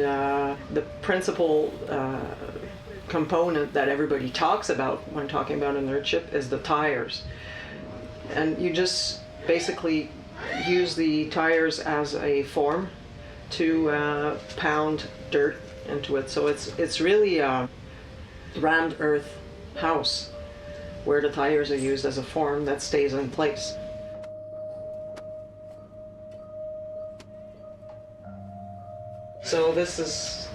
The principal component that everybody talks about when talking about a nerd chip is the tires. And you just basically use the tires as a form to pound dirt into it. So it's really a rammed earth house where the tires are used as a form that stays in place. So this is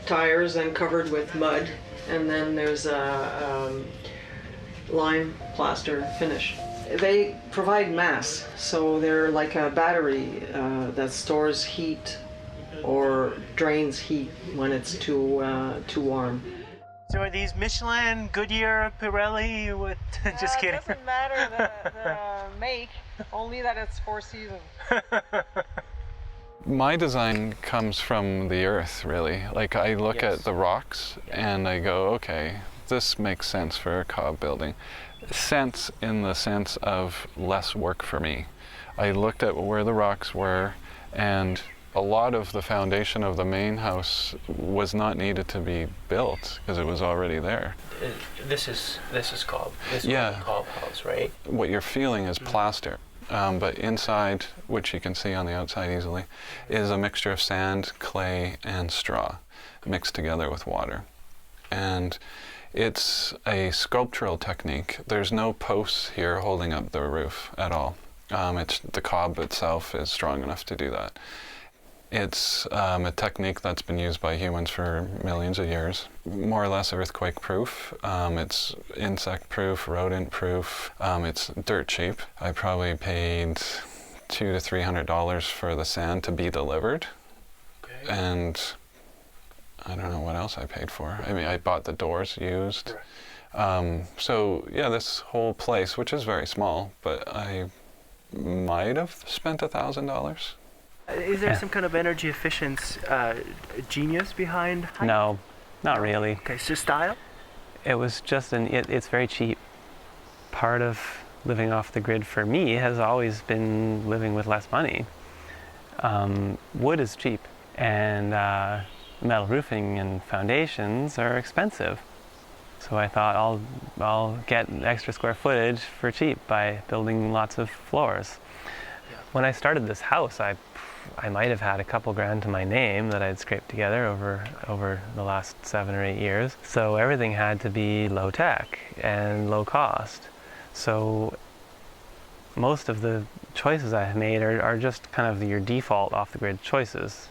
tires and covered with mud, and then there's a lime plaster finish. They provide mass, so they're like a battery that stores heat or drains heat when it's too warm. So are these Michelin, Goodyear, Pirelli? What? Just kidding. It doesn't matter the make, only that it's 4 seasons. My design comes from the earth, really. Like, I look at the rocks and I go, okay, this makes sense for a cob building. Sense in the sense of less work for me. I looked at where the rocks were, and a lot of the foundation of the main house was not needed to be built because it was already there. This is cob. This is Yeah. a cob house, right? What you're feeling is plaster, but inside, which you can see on the outside easily, is a mixture of sand, clay, and straw mixed together with water. And it's a sculptural technique. There's no posts here holding up the roof at all. The cob itself is strong enough to do that. It's a technique that's been used by humans for millions of years. More or less earthquake proof. It's insect proof, rodent proof. It's dirt cheap. I probably paid $200 to $300 for the sand to be delivered. Okay. And I don't know what else I paid for. I mean, I bought the doors used. So yeah, this whole place, which is very small, but I might have spent $1,000. Is there some kind of energy efficiency genius behind? No, not really. Okay, it's just style? It was just it's very cheap. Part of living off the grid for me has always been living with less money. Wood is cheap, and metal roofing and foundations are expensive. So I thought I'll get extra square footage for cheap by building lots of floors. Yeah. When I started this house, I might have had a couple grand to my name that I'd scraped together over the last 7 or 8 years. So everything had to be low tech and low cost. So most of the choices I've made are just kind of your default off the grid choices.